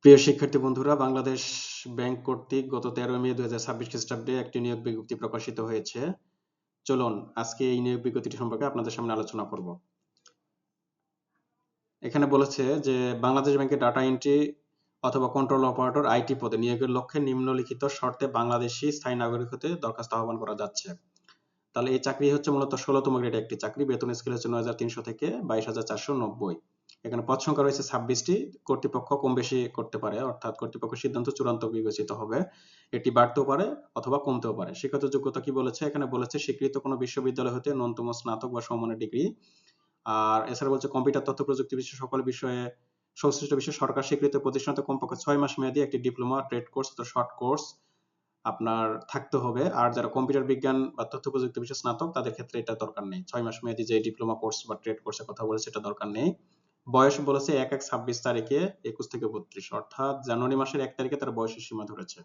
প্রিয় শিক্ষার্থী বন্ধুরা, বাংলাদেশ ব্যাংক কর্তৃক গত 13 মে 2026 খ্রিস্টাব্দে একটি নিয়োগ বিজ্ঞপ্তি প্রকাশিত হয়েছে। চলুন আজকে এই নিয়োগ বিজ্ঞপ্তিটি সম্পর্কে আপনাদের সামনে আলোচনা করব। এখানে বলেছে যে বাংলাদেশ ব্যাংকের ডাটা এন্ট্রি অথবা কন্ট্রোল অপারেটর আইটি পদে নিয়োগের লক্ষ্যে নিম্নলিখিত শর্তে বাংলাদেশি স্থায়ী নাগরিক হতে দরখাস্ত আহ্বান করা যাচ্ছে। তাহলে এই চাকরি হচ্ছে মূলত 16তম গ্রেডের একটি চাকরি। বেতন স্কেল হচ্ছে 9,300 থেকে 22,490। এখানে পদ সংখ্যা রয়েছে 26টি। কর্তৃপক্ষ কম বেশি করতে পারে, অর্থাৎ কর্তৃপক্ষের সিদ্ধান্ত চূড়ান্ত বিবেচিত হবে। এটি বাড়তেও পারে অথবা কমতেও পারে। শিক্ষাগত যোগ্যতা কি বলেছে? এখানে বলেছে স্বীকৃত কোনো বিশ্ববিদ্যালয় হতে ন্যূনতম স্নাতক বা সমমানের ডিগ্রি। আর এছাড়া বলছে কম্পিউটার তথ্য প্রযুক্তি বিষয়ে সকল বিষয়ে সংশ্লিষ্ট বিষয়ে সরকার স্বীকৃত প্রতিষ্ঠানতে কমপক্ষে 6 মাস মেয়াদী একটি ডিপ্লোমা, ট্রেড কোর্স অথবা শর্ট কোর্স আপনার থাকতে হবে। আর যারা কম্পিউটার বিজ্ঞান বা তথ্য প্রযুক্তি বিষয়ে স্নাতক, তাদের ক্ষেত্রে এটা দরকার নেই। 6 মাস মেয়াদী যে ডিপ্লোমা কোর্স বা ট্রেড কোর্সের কথা বলেছে এটা দরকার নেই। বয়স বলেছে 1/1/26 তারিখে 21 থেকে 32, অর্থাৎ জানুয়ারি মাসের 1 তারিখে তারা বয়সের সীমা ধরেছে।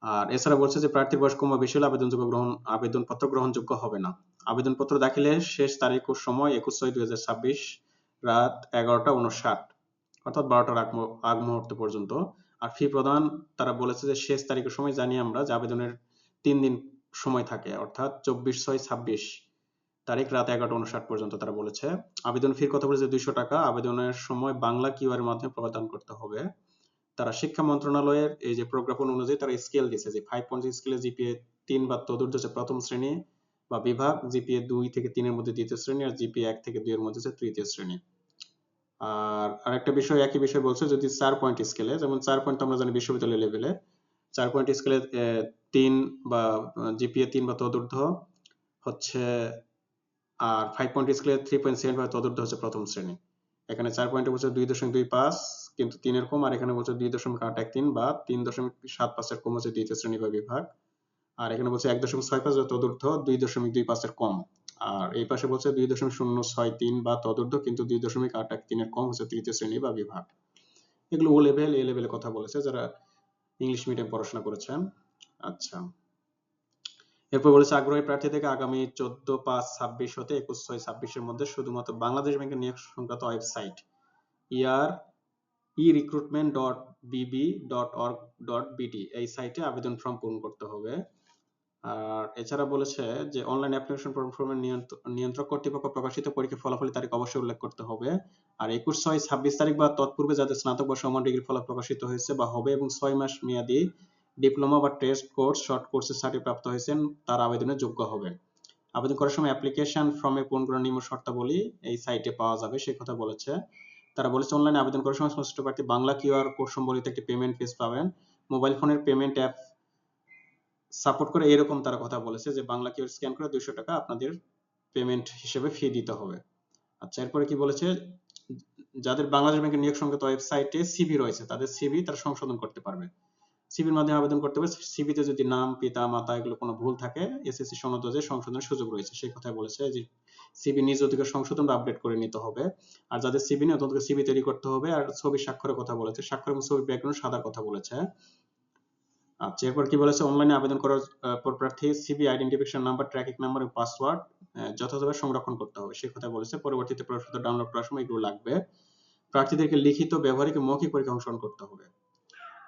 আর এছাড়া বলছে যে প্রার্থীর বয়স কম বা বেশি হলে আবেদনপত্র গ্রহণযোগ্য হবে না। আবেদনপত্র দাখিলের শেষ তারিখ ও সময় 21/6/2026 রাত 11:59, অর্থাৎ 12টার আগ মুহূর্ত পর্যন্ত। আর ফি প্রদান তারা বলেছে যে শেষ তারিখের সময় জানি আমরা যে আবেদনের 3 দিন সময় থাকে, অর্থাৎ 24/6/26 তারিখ রাত 11:59 পর্যন্ত তারা বলেছে। আবেদন ফির কথা বলেছে 200 টাকা। আবেদনের সময় বাংলা কিউআর এর মাধ্যমে প্রদান করতে হবে। তারা শিক্ষা মন্ত্রণালয়ের এই যে প্রজ্ঞাপন অনুযায়ী তারা স্কেল দিয়েছে যে 5 পয়েন্ট স্কেলে জিপিএ 3 বা তদুর্ধ্ব হচ্ছে প্রথম শ্রেণী বা বিভাগ, জিপিএ 2 থেকে 3 এর মধ্যে দ্বিতীয় শ্রেণী, আর জিপিএ 1 থেকে 2 এর মধ্যে হচ্ছে তৃতীয় শ্রেণী। আর আরেকটা বিষয়, একই বিষয় বলছে যদি 4 পয়েন্ট স্কেলে, যেমন 4 পয়েন্ট আমরা জানি বিশ্ববিদ্যালয় লেভেলে, 4 পয়েন্ট স্কেলে 3 বা জিপিএ 3 বা তদুর্ধ্ব হচ্ছে, আর 5 পয়েন্ট স্কেলে 3.7 বা তদুর্ধ্ব হচ্ছে প্রথম শ্রেণী। এখানে 4 পয়েন্টে বলছে 2.25 কিন্তু 3 এর কম, আর এখানে বলছে 2.813 বা 3.75 এর কম হচ্ছে দ্বিতীয় শ্রেণী বা বিভাগ। আর এখানে বলছে 1.65 বা তদুর্ধ্ব 2.25 এর কম। আর এই পাশে বলছে 2.063 বা তদুর্ধ্ব কিন্তু 2.813 এর কম হচ্ছে তৃতীয় শ্রেণী বা বিভাগ। এগুলো ও লেভেল, এ লেভেলে কথা বলেছে যারা ইংলিশ মিডিয়াম পড়াশোনা করেছেন। আচ্ছা, এরপর বলেছে আগ্রহী প্রার্থী থেকে আগামী 14/5/26 হতে 21/6/26 এর মধ্যে শুধুমাত্র বাংলাদেশ ব্যাংকের নিয়োগ সংক্রান্ত ওয়েবসাইট erecruitment.bb.org.bt এই সাইটে আবেদন ফর্ম পূরণ করতে হবে। আর এছাড়া বলেছে যে অনলাইন অ্যাপ্লিকেশন ফর্মের নিয়ন্ত্রক কর্তৃপক্ষ প্রকাশিত পরীক্ষার ফলাফলের তারিখ অবশ্যই উল্লেখ করতে হবে। আর 21/6/26 তারিখ বা তৎপূর্বে যাদের স্নাতক বা সমান ডিগ্রির ফলাফল প্রকাশিত হয়েছে বা হবে এবং 6 মাস মেয়াদী ডিপ্লোমা বা টেস্ট কোর্স, শর্ট কোর্সের সার্টিফিকেট প্রাপ্ত হয়েছেন তারা আবেদনের যোগ্য হবে। আবেদন করার সময় অ্যাপ্লিকেশন ফর্মে পূরণ করা নিম্ন শর্তাবলী এই সাইটে পাওয়া যাবে সে কথা বলেছে। তারা বলেছে অনলাইনে আবেদন করার সময় সংশ্লিষ্ট প্রার্থী বাংলা কিউআর কোড সম্বলিত একটি পেমেন্ট পেজ পাবেন। মোবাইল ফোনের পেমেন্ট অ্যাপ সাপোর্ট করে এরকম তারা কথা বলেছে যে বাংলা কিউআর স্ক্যান করে 200 টাকা আপনাদের পেমেন্ট হিসেবে ফি দিতে হবে। আচ্ছা, এরপরে কি বলেছে, যাদের বাংলাদেশ ব্যাংকের নিয়োগ সংক্রান্ত ওয়েবসাইটে সিভি রয়েছে তাদের সিভি তারা সংশোধন করতে পারবে। সিভির মাধ্যমে আবেদন করতে হবে। সিভিতে যদি নাম, পিতা, মাতা এগুলো কোনো ভুল থাকে এসএসসি সনদ অনুযায়ী সংশোধনের সুযোগ রয়েছে সেই কথা বলেছে যে সিভি নিজ অধিকার সংশোধন বা আপডেট করে নিতে হবে। আর যাদের সিভি নেই তাদেরকে সিভি তৈরি করতে হবে। আর ছবি স্বাক্ষরের কথা বলেছে, স্বাক্ষর এবং ছবির ব্যাকগ্রাউন্ড সাদা কথা বলেছে। আচ্ছা, এরপর কি বলেছে, অনলাইনে আবেদন করার পর প্রার্থী CV identification number, tracking number এবং পাসওয়ার্ড যথাযথভাবে সংরক্ষণ করতে হবে সেই কথা বলেছে। পরবর্তীতে প্রবেশপত্র ডাউনলোড করার সময় এগুলো লাগবে। প্রার্থীদেরকে লিখিত, ব্যবহারিক এবং মৌখিক পরীক্ষা অংশগ্রহণ করতে হবে।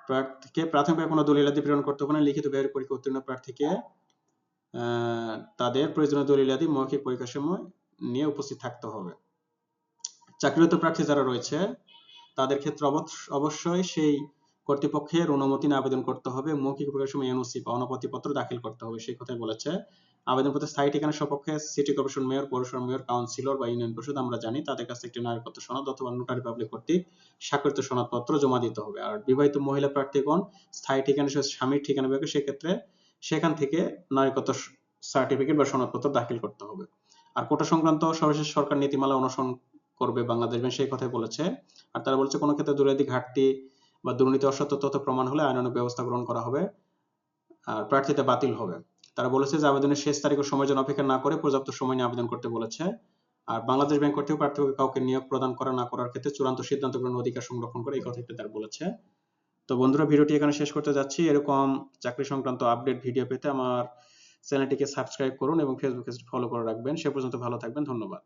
প্রার্থীকে প্রাথমিকভাবে কোনো দলিলাদি প্রেরণ করতে হবে না। লিখিত ব্যবহারিক পরীক্ষা উত্তীর্ণ প্রার্থীকে তাদের প্রয়োজনীয় দলিলাদি মৌখিক পরীক্ষার সময় নিয়ে উপস্থিত থাকতে হবে। চাকরিরত প্রার্থী যারা রয়েছে তাদের ক্ষেত্রে অবশ্যই সেই কর্তৃপক্ষের অনুমতি নিয়ে আবেদন করতে হবে। মৌখিক পরীক্ষার সময় এনওসি বা অনুমতিপত্র দাখিল করতে হবে সেই কথাই বলেছে। আবেদনপত্রের স্থায়ী ঠিকানার সপক্ষে সিটি কর্পোরেশন মেয়র, পৌরসভা মেয়র, কাউন্সিলর বা ইউনিয়ন পরিষদ আমরা জানি তাদের কাছে একটি নাগরিকত্ব সনদ অথবা নোটারি পাবলিক কর্তৃক স্বাক্ষরিত সনদপত্র জমা দিতে হবে। আর বিবাহিত মহিলা প্রার্থীগণ স্থায়ী ঠিকানা সহ স্বামীর ঠিকানা বিভাগে সেক্ষেত্রে সেখান থেকে নাগরিকত্ব সার্টিফিকেট বা সনদপত্র দাখিল করতে হবে। আর কোটা সংক্রান্ত সর্বশেষ সরকার নীতিমালা অনুসরণ করবে বাংলাদেশ ব্যাংক সেই কথাই বলেছে। আর তারা বলেছে কোনো ক্ষেত্রে দুর্নীতি, ঘাটতি বা দুর্নীতি, অসত্য তথ্য প্রমাণ হলে আইনানুগ ব্যবস্থা গ্রহণ করা হবে আর প্রার্থিতা বাতিল হবে। তারা বলেছে যে আবেদনের শেষ তারিখ ও সময়ের জন্য অপেক্ষা না করে পর্যাপ্ত সময় নিয়ে আবেদন করতে বলেছে। আর বাংলাদেশ ব্যাংক কর্তৃক প্রার্থীকে কাউকে নিয়োগ প্রদান করা না করার ক্ষেত্রে চূড়ান্ত সিদ্ধান্ত গ্রহণের অধিকার সংরক্ষণ করে এই কথাটি তারা বলেছে। তো বন্ধুরা, ভিডিওটি এখানে শেষ করতে যাচ্ছি। এরকম চাকরি সংক্রান্ত আপডেট ভিডিও পেতে আমার চ্যানেলটিকে সাবস্ক্রাইব করুন এবং ফেসবুকে ফলো করে রাখবেন। সে পর্যন্ত ভালো থাকবেন। ধন্যবাদ।